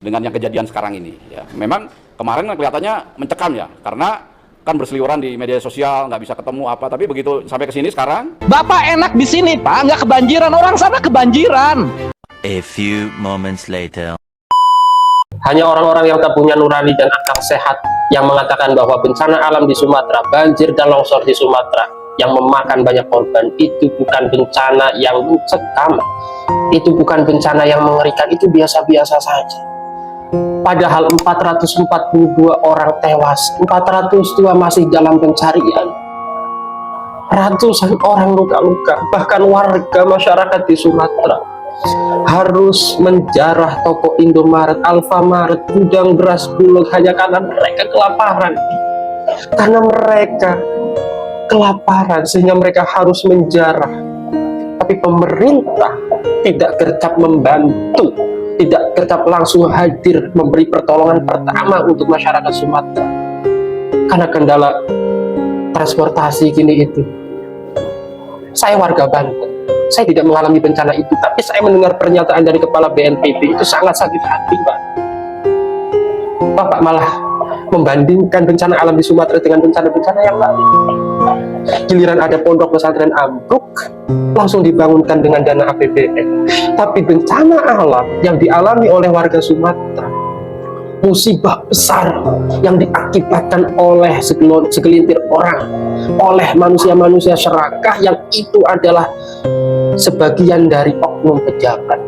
dengan yang kejadian sekarang ini. Ya, memang kemarin kelihatannya mencekam ya, karena kan berseliweran di media sosial, nggak bisa ketemu apa. Tapi begitu sampai ke sini sekarang, Bapak enak di sini, Pak, nggak kebanjiran. Orang sana kebanjiran. A few moments later. Hanya orang-orang yang tak punya nurani dan akal sehat yang mengatakan bahwa bencana alam di Sumatera, banjir dan longsor di Sumatera yang memakan banyak korban itu bukan bencana yang mencekam, itu bukan bencana yang mengerikan, itu biasa-biasa saja. Padahal 442 orang tewas, 402 masih dalam pencarian, ratusan orang luka-luka, bahkan warga masyarakat di Sumatera harus menjarah toko Indomaret, Alfamaret, gudang beras Bulog hanya karena mereka kelaparan. Karena mereka kelaparan sehingga mereka harus menjarah. Tapi pemerintah tidak gercep membantu, tidak gercep langsung hadir memberi pertolongan pertama untuk masyarakat Sumatera. Karena kendala transportasi gini itu. Saya warga Banten. Saya tidak mengalami bencana itu, tapi saya mendengar pernyataan dari Kepala BNPB itu sangat sakit hati, Pak. Bapak malah membandingkan bencana alam di Sumatera dengan bencana-bencana yang lain. Giliran ada pondok pesantren ambruk, langsung dibangunkan dengan dana APBN. Tapi bencana alam yang dialami oleh warga Sumatera, musibah besar yang diakibatkan oleh segelintir orang, oleh manusia-manusia serakah yang itu adalah sebagian dari oknum pejabat.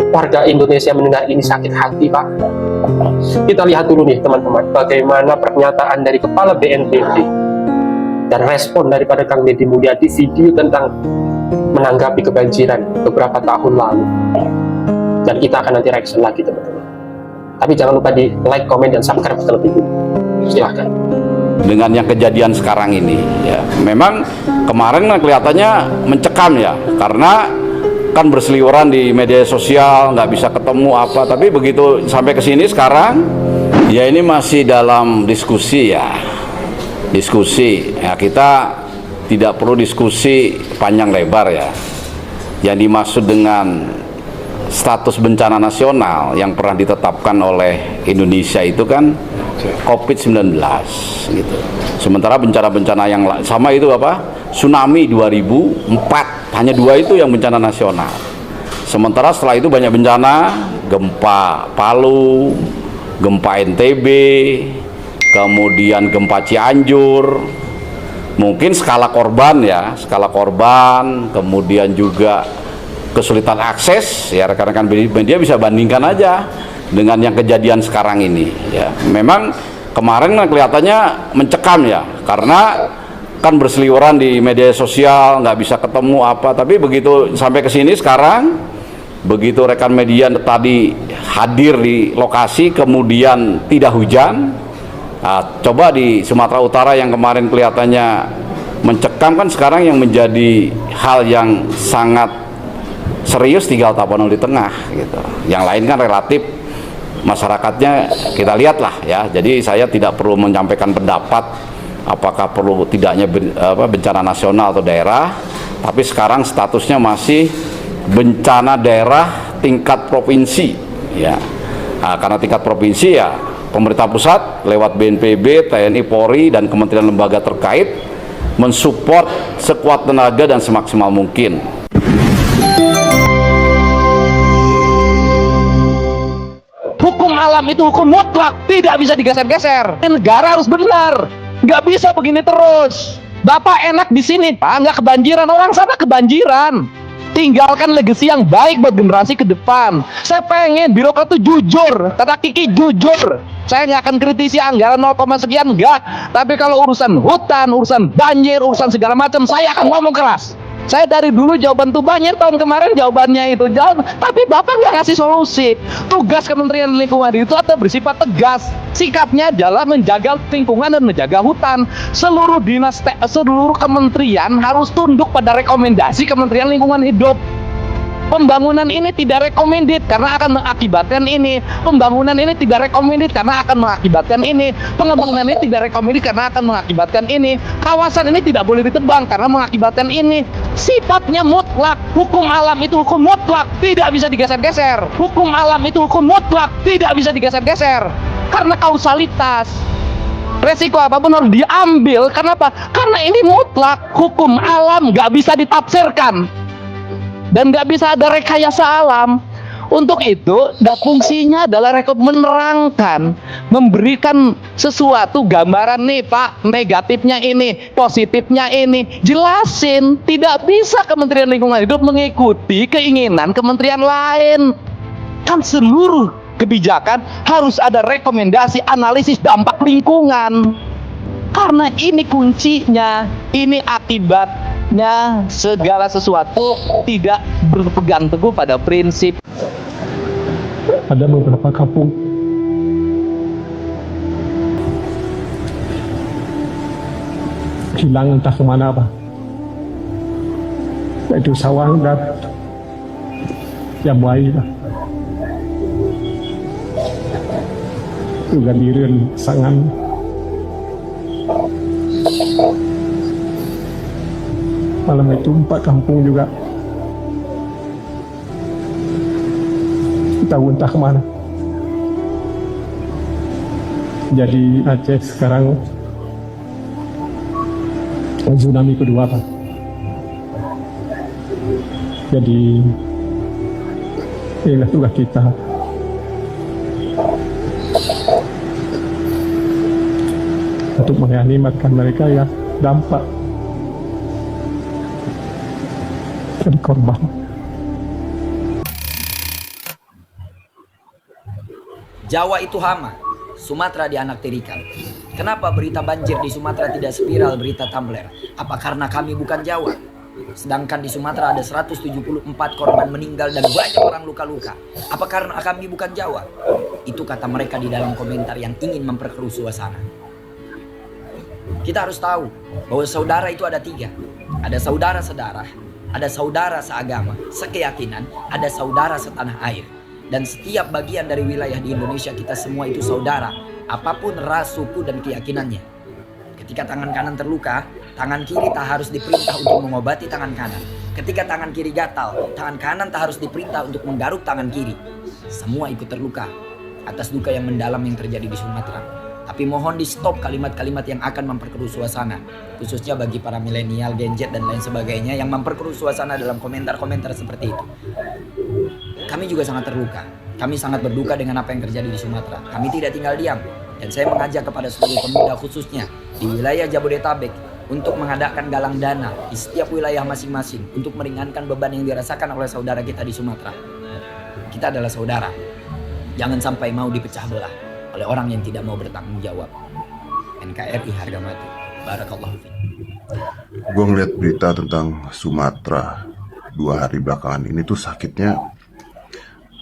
Warga Indonesia mendengar ini sakit hati, Pak. Kita lihat dulu nih teman-teman, bagaimana pernyataan dari Kepala BNPB dan respon daripada Kang Deddy Mulyadi video tentang menanggapi kebanjiran beberapa tahun lalu. Dan kita akan nanti reaction lagi teman-teman. Tapi jangan lupa di like, komen, dan subscribe terlebih dulu. Silahkan. dengan yang kejadian sekarang ini, ya, memang kemarin kelihatannya mencekam ya, karena kan berseliweran di media sosial, nggak bisa ketemu apa. Tapi begitu sampai ke sini sekarang, ya ini masih dalam diskusi ya, diskusi. Ya, kita tidak perlu diskusi panjang lebar ya. Yang dimaksud dengan status bencana nasional yang pernah ditetapkan oleh Indonesia itu kan COVID-19 gitu. Sementara bencana-bencana yang sama itu apa? Tsunami 2004, hanya dua itu yang bencana nasional. Sementara setelah itu banyak bencana, gempa Palu, gempa NTB, kemudian gempa Cianjur. Mungkin skala korban ya, skala korban, kemudian juga kesulitan akses ya, rekan-rekan media bisa bandingkan aja dengan yang kejadian sekarang ini ya. Memang kemarin kelihatannya mencekam ya, karena kan berseliweran di media sosial, nggak bisa ketemu apa. Tapi begitu sampai ke sini sekarang, begitu rekan media tadi hadir di lokasi kemudian tidak hujan. Nah, coba di Sumatera Utara yang kemarin kelihatannya mencekam, kan sekarang yang menjadi hal yang sangat serius tinggal Tapanuli di tengah gitu. Yang lain kan relatif masyarakatnya kita lihatlah ya. Jadi saya tidak perlu menyampaikan pendapat apakah perlu tidaknya bencana nasional atau daerah, tapi sekarang statusnya masih bencana daerah tingkat provinsi ya. Nah, karena tingkat provinsi ya, pemerintah pusat lewat BNPB, TNI, Polri, dan kementerian lembaga terkait mensupport sekuat tenaga dan semaksimal mungkin. Hukum alam itu hukum mutlak, tidak bisa digeser-geser. Negara harus benar, nggak bisa begini terus. Bapak enak di sini, Pak, nggak kebanjiran. Orang sana kebanjiran. Tinggalkan legasi yang baik buat generasi ke depan. Saya pengen birokrat itu jujur, tata kiki jujur. Saya nggak akan kritisi anggaran 0, sekian, enggak. Tapi kalau urusan hutan, urusan banjir, urusan segala macam, saya akan ngomong keras. Saya dari dulu jawaban tuh banjir tahun kemarin jawabannya itu jawab, tapi Bapak nggak ngasih solusi. Tugas Kementerian Lingkungan itu ada bersifat tegas. Sikapnya adalah menjaga lingkungan dan menjaga hutan. Seluruh dinas, seluruh kementerian harus tunduk pada rekomendasi Kementerian Lingkungan Hidup. Pembangunan ini tidak recommended karena akan mengakibatkan ini. Pembangunan ini tidak recommended karena akan mengakibatkan ini. Pengembangan ini tidak recommended karena akan mengakibatkan ini. Kawasan ini tidak boleh ditebang karena mengakibatkan ini. sifatnya mutlak. Hukum alam itu hukum mutlak, tidak bisa digeser-geser. Hukum alam itu hukum mutlak, tidak bisa digeser-geser. Karena kausalitas. Resiko apapun harus diambil. Kenapa? Karena ini mutlak. Hukum alam nggak bisa ditafsirkan. Dan nggak bisa ada rekayasa alam. Untuk itu, fungsinya adalah menerangkan, memberikan sesuatu gambaran nih Pak, negatifnya ini, positifnya ini, jelasin. Tidak bisa Kementerian Lingkungan Hidup mengikuti keinginan kementerian lain. Kan seluruh kebijakan harus ada rekomendasi analisis dampak lingkungan. Karena ini kuncinya, ini akibatnya segala sesuatu tidak berpegang teguh pada prinsip. Ada beberapa kampung hilang entah kemana Pak, yaitu sawang dan Jambuai Pak. Juga Diren, Sangan, malam itu 4 kampung juga tahu entah kemana. Jadi Aceh sekarang tsunami kedua Pak. Jadi inilah tugas kita untuk menganimatkan mereka ya dampak dari korban. Jawa itu hama, Sumatera dianaktirikan. Kenapa berita banjir di Sumatera tidak spiral berita Tumblr? Apa karena kami bukan Jawa? Sedangkan di Sumatera ada 174 korban meninggal dan banyak orang luka-luka. Apa karena kami bukan Jawa? Itu kata mereka di dalam komentar yang ingin memperkeruh suasana. Kita harus tahu bahwa saudara itu ada 3. Ada saudara sedarah, ada saudara seagama, sekeyakinan, ada saudara setanah air. Dan setiap bagian dari wilayah di Indonesia kita semua itu saudara, apapun ras, suku, dan keyakinannya. Ketika tangan kanan terluka, tangan kiri tak harus diperintah untuk mengobati tangan kanan. Ketika tangan kiri gatal, tangan kanan tak harus diperintah untuk menggaruk tangan kiri. Semua ikut terluka atas duka yang mendalam yang terjadi di Sumatera. Tapi mohon di stop kalimat-kalimat yang akan memperkeruh suasana, khususnya bagi para milenial, Gen Z, dan lain sebagainya yang memperkeruh suasana dalam komentar-komentar seperti itu. Kami juga sangat terluka. Kami sangat berduka dengan apa yang terjadi di Sumatera. Kami tidak tinggal diam. Dan saya mengajak kepada seluruh pemuda khususnya di wilayah Jabodetabek untuk mengadakan galang dana di setiap wilayah masing-masing untuk meringankan beban yang dirasakan oleh saudara kita di Sumatera. Kita adalah saudara. Jangan sampai mau dipecah belah oleh orang yang tidak mau bertanggung jawab. NKRI harga mati. Barakallahu fiik. Gue ngeliat berita tentang Sumatera 2 hari belakangan ini tuh sakitnya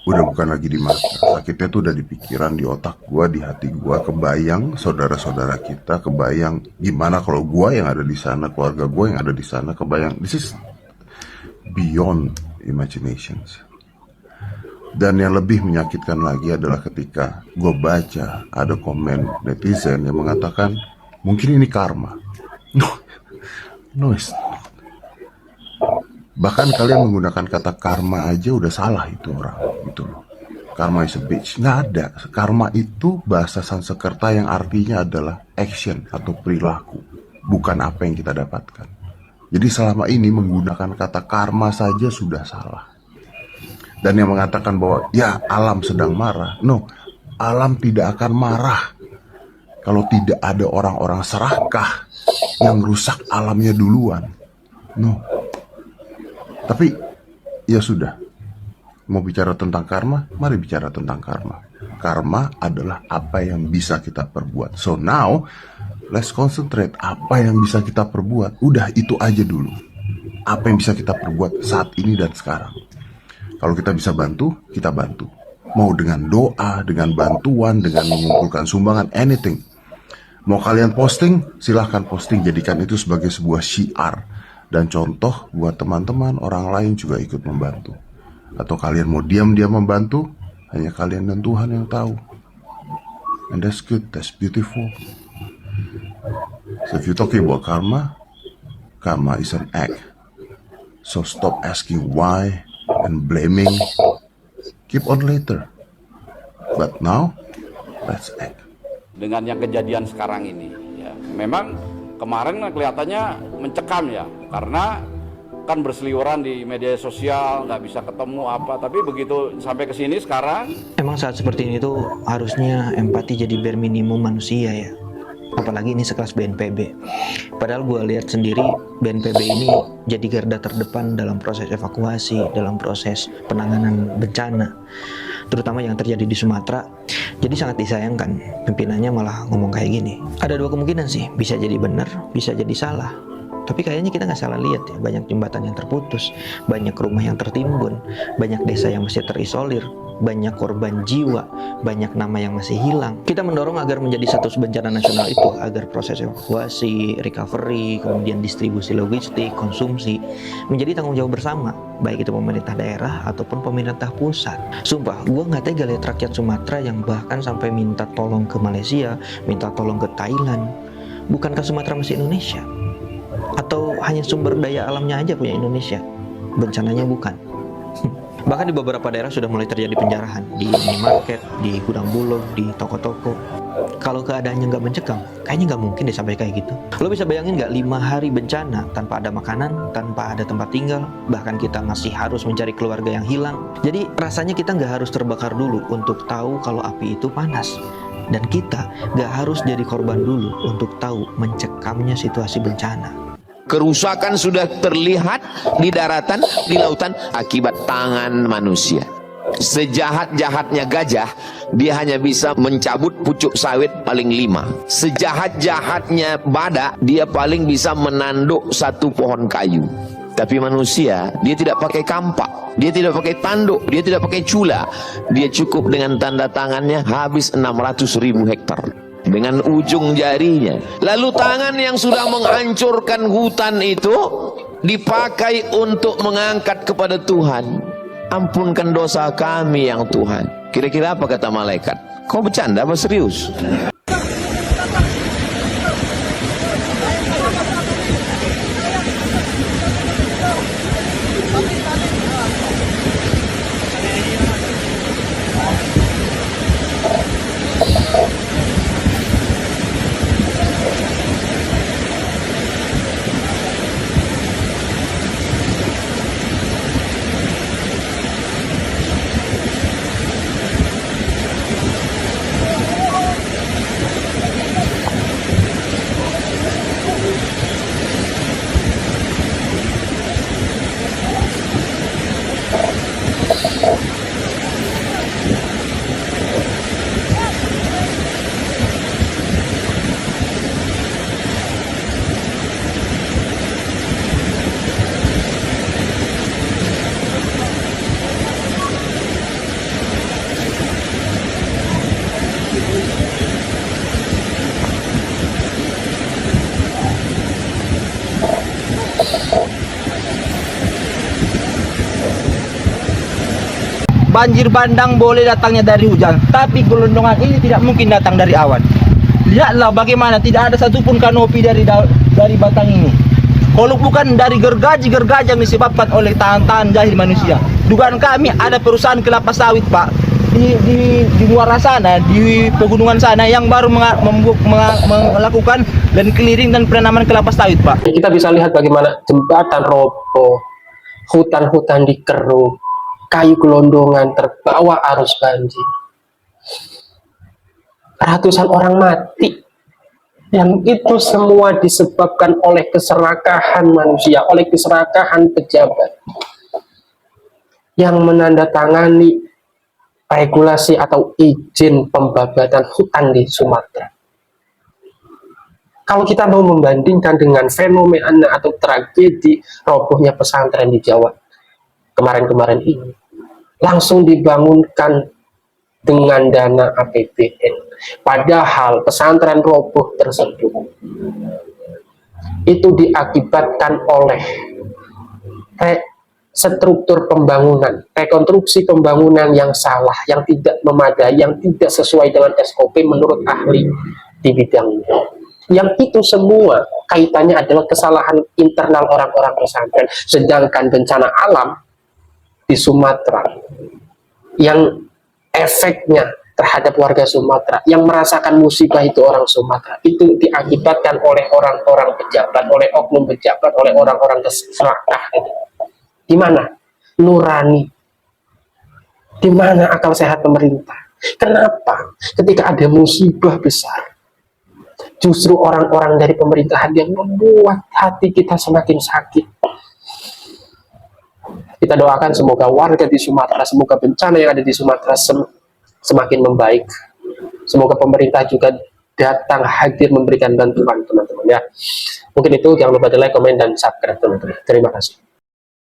udah bukan lagi di mata, sakitnya tuh udah di pikiran, di otak gue, di hati gue. Kebayang saudara-saudara kita, kebayang gimana kalau gue yang ada di sana, keluarga gue yang ada di sana, kebayang. This is beyond imaginations. Dan yang lebih menyakitkan lagi adalah ketika gue baca ada komen netizen yang mengatakan mungkin ini karma. No, it's not. Bahkan kalian menggunakan kata karma aja udah salah itu orang, gitu loh. Karma is a bitch. Nggak ada. Karma itu bahasa Sanskerta yang artinya adalah action atau perilaku, bukan apa yang kita dapatkan. Jadi selama ini menggunakan kata karma saja sudah salah. Dan yang mengatakan bahwa ya alam sedang marah, no, alam tidak akan marah kalau tidak ada orang-orang serakah yang rusak alamnya duluan. No. Tapi ya sudah, mau bicara tentang karma, mari bicara tentang karma. Karma adalah apa yang bisa kita perbuat. So now, let's concentrate apa yang bisa kita perbuat. Udah itu aja dulu. Apa yang bisa kita perbuat saat ini dan sekarang. Kalau kita bisa bantu, kita bantu. Mau dengan doa, dengan bantuan, dengan mengumpulkan sumbangan, anything. Mau kalian posting, silahkan posting. Jadikan itu sebagai sebuah syiar dan contoh buat teman-teman orang lain juga ikut membantu. Atau kalian mau diam-diam membantu, hanya kalian dan Tuhan yang tahu. And that's good, that's beautiful. So if you're talking about karma, karma is an act. So stop asking why and blaming. Keep on later. But now, let's act. Dengan yang kejadian sekarang ini, ya, memang kemarin kelihatannya mencekam ya, karena kan berseliweran di media sosial, nggak bisa ketemu apa, tapi begitu sampai ke sini sekarang. Emang saat seperti ini tuh harusnya empati jadi bare minimum manusia ya. Apalagi ini sekelas BNPB. Padahal gue lihat sendiri BNPB ini jadi garda terdepan dalam proses evakuasi, dalam proses penanganan bencana, terutama yang terjadi di Sumatera. Jadi sangat disayangkan pimpinannya malah ngomong kayak gini. Ada dua kemungkinan sih, bisa jadi benar, bisa jadi salah. Tapi kayaknya kita nggak salah lihat ya, banyak jembatan yang terputus, banyak rumah yang tertimbun, banyak desa yang masih terisolir, banyak korban jiwa, banyak nama yang masih hilang. Kita mendorong agar menjadi status bencana nasional itu, agar proses evakuasi, recovery, kemudian distribusi logistik, konsumsi, menjadi tanggung jawab bersama, baik itu pemerintah daerah ataupun pemerintah pusat. Sumpah, gue nggak tega lihat rakyat Sumatera yang bahkan sampai minta tolong ke Malaysia, minta tolong ke Thailand. Bukankah Sumatera masih Indonesia? Atau hanya sumber daya alamnya aja punya Indonesia, bencananya bukan? Bahkan di beberapa daerah sudah mulai terjadi penjarahan, di minimarket, di gudang bulog, di toko-toko. Kalau keadaannya nggak mencekam, kayaknya nggak mungkin deh sampai kayak gitu. Lo bisa bayangin nggak 5 hari bencana tanpa ada makanan, tanpa ada tempat tinggal, bahkan kita masih harus mencari keluarga yang hilang. Jadi rasanya kita nggak harus terbakar dulu untuk tahu kalau api itu panas. Dan kita nggak harus jadi korban dulu untuk tahu mencekamnya situasi bencana. Kerusakan sudah terlihat di daratan, di lautan akibat tangan manusia. Sejahat-jahatnya gajah, dia hanya bisa mencabut pucuk sawit paling 5. Sejahat-jahatnya badak, dia paling bisa menanduk 1 pohon kayu. Tapi manusia, dia tidak pakai kampak, dia tidak pakai tanduk, dia tidak pakai cula. Dia cukup dengan tanda tangannya habis 600.000 hektar. Dengan ujung jarinya. Lalu tangan yang sudah menghancurkan hutan itu dipakai untuk mengangkat kepada Tuhan. Ampunkan dosa kami yang Tuhan. Kira-kira apa kata malaikat? Kau bercanda apa serius? Banjir bandang boleh datangnya dari hujan, tapi gelondongan ini tidak mungkin datang dari awan. Lihatlah bagaimana tidak ada satupun kanopi dari batang ini. Kalau bukan dari gergaji yang disebabkan oleh tahan-tahan jahil manusia. Dugaan kami ada perusahaan kelapa sawit, Pak, di muara sana, di pegunungan sana yang baru melakukan dan clearing dan penanaman kelapa sawit, Pak. Kita bisa lihat bagaimana jembatan roboh, hutan-hutan dikeruk, kayu gelondongan terbawa arus banjir. Ratusan orang mati. Yang itu semua disebabkan oleh keserakahan manusia, oleh keserakahan pejabat yang menandatangani regulasi atau izin pembabatan hutan di Sumatera. Kalau kita mau membandingkan dengan fenomena atau tragedi robohnya pesantren di Jawa kemarin-kemarin ini, langsung dibangunkan dengan dana APBN. Padahal pesantren roboh tersebut itu diakibatkan oleh struktur pembangunan, rekonstruksi pembangunan yang salah, yang tidak memadai, yang tidak sesuai dengan SOP menurut ahli di bidang ini. Yang itu semua kaitannya adalah kesalahan internal orang-orang pesantren. Sedangkan bencana alam di Sumatera yang efeknya terhadap warga Sumatera, yang merasakan musibah itu orang Sumatera, itu diakibatkan oleh orang-orang pejabat, oleh oknum pejabat, oleh orang-orang serakah. Di mana nurani? Di mana akal sehat pemerintah? Kenapa ketika ada musibah besar, justru orang-orang dari pemerintahan yang membuat hati kita semakin sakit? Kita doakan semoga warga di Sumatera, semoga bencana yang ada di Sumatera semakin membaik. Semoga pemerintah juga datang hadir memberikan bantuan, teman-teman ya. Mungkin itu, jangan lupa di like, komen, dan subscribe, teman-teman. Terima kasih.